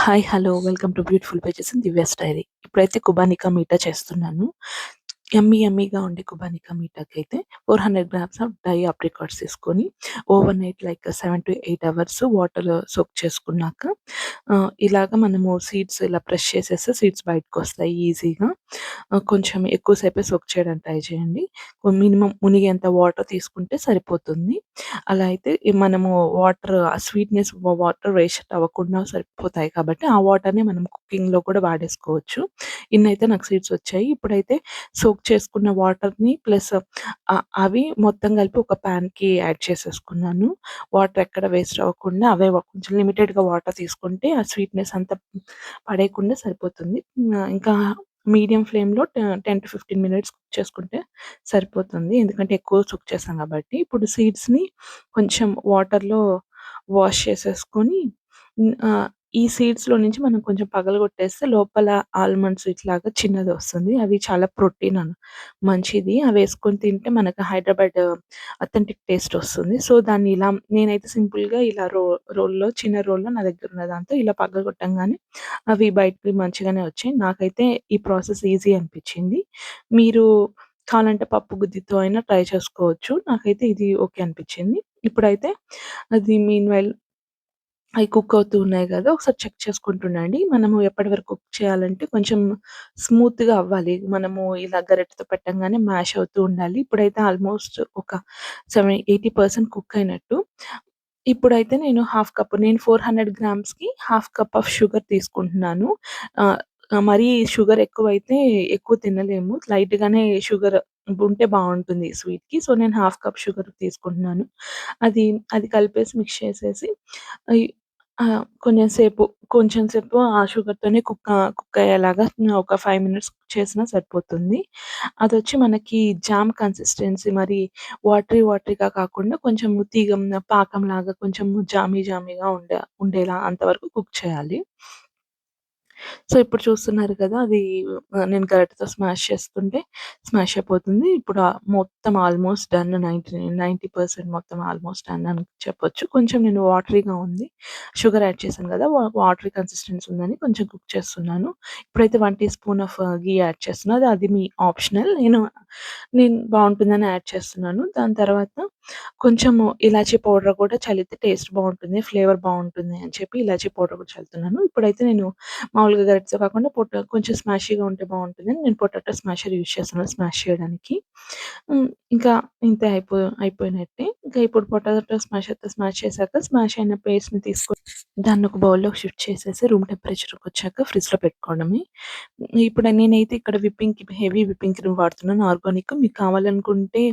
Hi! Hello! Welcome to beautiful pages in Divya's diary. ఇప్పుడైతే కుబానికా మీఠా చేస్తున్నాను. యమ్మీగా ఉండే కుబానికా మీఠాకైతే 400 గ్రామ్స్ ఆఫ్ డ్రై అప్రికాట్స్ తీసుకొని ఓవర్ నైట్ లైక్ 7-8 అవర్స్ వాటర్‌లో సోక్ చేసుకున్నాక ఇలాగ మనము సీడ్స్ ఇలా ప్రెస్ చేసేస్తే సీడ్స్ బయటకొస్తాయి ఈజీగా. కొంచెం ఎక్కువ సేపే సోక్ చేయడానికి ట్రై చేయండి. మినిమమ్ మునిగేంత వాటర్ తీసుకుంటే సరిపోతుంది. అలా అయితే మనము ఆ స్వీట్‌నెస్ వాటర్ వేస్ట్ అవ్వకుండా సరిపోతాయి కాబట్టి, ఆ వాటర్‌ని మనం కుకింగ్‌లో కూడా వాడేసుకోవచ్చు. ఇన్నైతే నాకు సీడ్స్ వచ్చాయి. ఇప్పుడైతే సోక్ చేసుకున్న వాటర్‌ని ప్లస్ అవి మొత్తం కలిపి ఒక పాన్‌కి యాడ్ చేసేసుకున్నాను. వాటర్ ఎక్కడ వేస్ట్ అవ్వకుండా అవే కొంచెం లిమిటెడ్‌గా వాటర్ తీసుకుంటే ఆ స్వీట్‌నెస్ అంతా పడేయకుండా సరిపోతుంది. ఇంకా మీడియం ఫ్లేమ్‌లో 10-15 మినిట్స్ కుక్ చేసుకుంటే సరిపోతుంది. ఎందుకంటే ఎక్కువ కుక్ చేశాం కాబట్టి. ఇప్పుడు సీడ్స్‌ని కొంచెం వాటర్‌లో వాష్ చేసేసుకొని ఈ సీడ్స్‌లో నుంచి మనం కొంచెం పగలగొట్టేస్తే లోపల ఆల్మండ్ స్వీట్ లాగా చిన్నదొస్తుంది. అవి చాలా ప్రోటీన్ మంచిది. అవేసుకొని తింటే మనకు హైదరాబాద్ అథెంటిక్ టేస్ట్ వస్తుంది. సో, దాన్ని ఇలా నేనైతే సింపుల్‌గా ఇలా చిన్న రోల్లో నా దగ్గరున్న దాంతో ఇలా పగలగొట్టంగానే అవి బయటికి మంచిగానే వచ్చాయి. నాకైతే ఈ ప్రాసెస్ ఈజీ అనిపిచ్చింది. మీరు కావాలంటే పప్పు గుత్తితో అయినా ట్రై చేసుకోవచ్చు. నాకైతే ఇది ఓకే అనిపిచ్చింది. ఇప్పుడైతే అది మీన్‌వైల్ అయి కుక్ అవుతూ ఉన్నాయి గదా! ఒకసారి చెక్ చేసుకుంటుండండి. మనము ఎప్పటి వరకు కుక్ చేయాలంటే కొంచెం స్మూత్‌గా అవ్వాలి. మనము ఇలా గరిటెతో పెట్టంగానే మ్యాష్ అవుతూ ఉండాలి. ఇప్పుడైతే ఆల్మోస్ట్ ఒక 80% కుక్ అయినట్టు. ఇప్పుడైతే నేను నేను 400 గ్రామ్స్‌కి హాఫ్ కప్ ఆఫ్ షుగర్ తీసుకుంటున్నాను. ఆహ్, మరీ షుగర్ ఎక్కువైతే ఎక్కువ తినలేము. లైట్‌గానే షుగర్ ఉంటే బావుంటుంది స్వీట్‌కి. సో, నేను హాఫ్ కప్ షుగర్ తీసుకుంటున్నాను. అది అది కలిపేసి మిక్స్ చేసేసి అయి కొంచెం సేపు ఆ షుగర్‌తోనే కుక్ అయ్యేలాగా ఒక 5 మినిట్స్ కుక్ చేసినా సరిపోతుంది. అదొచ్చి మనకి జామ్ కన్సిస్టెన్సీ మరి వాటరీగా కాకుండా కొంచెం పాకంలాగా కొంచెం జామీగా ఉండేలా అంతవరకు కుక్ చేయాలి. సో, ఇప్పుడు చూస్తున్నారు కదా! అది నేను గరిటెతో స్మాష్ చేస్తుంటే స్మాష్ అయిపోతుంది. ఇప్పుడు మొత్తం ఆల్మోస్ట్ డన్ 90% మొత్తం ఆల్మోస్ట్ డన్ అని చెప్పొచ్చు. కొంచెం నేను వాటరీగా ఉంది. షుగర్ యాడ్ చేశాను కదా! వాటరీ కన్సిస్టెన్సీ ఉందని కొంచెం కుక్ చేస్తున్నాను. ఇప్పుడైతే 1 teaspoon of ghee add చేస్తున్నా. అది మీ ఆప్షనల్. నేను బావుంటుందని యాడ్ చేస్తున్నాను. దాని తర్వాత కొంచెము ఇలాచీ పౌడర్ కూడా చల్లితే టేస్ట్ బావుంటుంది. ఫ్లేవర్ బావుంటుంది అని చెప్పి ఇలాచీ పౌడర్ కూడా చల్లుతున్నాను. ఇప్పుడైతే నేను మామూలుగా గరిటెతో కాకుండా కొంచెం స్మాషీగా ఉంటే బావుంటుందని నేను పొటాటో స్మాషర్ యూజ్ చేస్తున్నాను స్మాష్ చేయడానికి. ఇంకా ఇంతే అయిపోయినట్టే. ఇంకా ఇప్పుడు పొటాటో స్మాషర్‌తో స్మాష్ చేశాక స్మాష్ అయిన పేస్ట్‌ని తీసుకొని దాన్ని ఒక బౌల్‌లోకి షిఫ్ట్ చేసేసి రూమ్ టెంపరేచర్‌కొచ్చాక ఫ్రిడ్జ్‌లో పెట్టుకోవడమే. ఇప్పుడు నేనైతే ఇక్కడ హెవీ విప్పింగ్ క్రీమ్ వాడుతున్నాను ఆర్గానిక్. మీకు కావాలనుకుంటే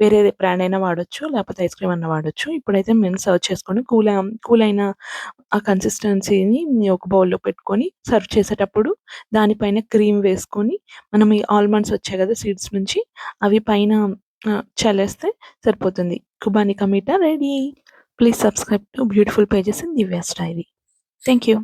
వేరే బ్రాండ్ అయినా వాడొచ్చు. లేకపోతే ఐస్ క్రీమ్ అన్నా వాడొచ్చు. ఇప్పుడైతే మేము సర్వ్ చేసుకొని కూల్ అయిన ఆ కన్సిస్టెన్సీని ఒక బౌల్‌లో పెట్టుకొని సర్వ్ చేసేటప్పుడు దానిపైన క్రీమ్ వేసుకొని మనం ఈ ఆల్మండ్స్ వచ్చాయి కదా! సీడ్స్ నుంచి అవి పైన చల్లేస్తే సరిపోతుంది. Qubani ka meetha ready. Please subscribe to beautiful pages in Divya's diary. Thank you.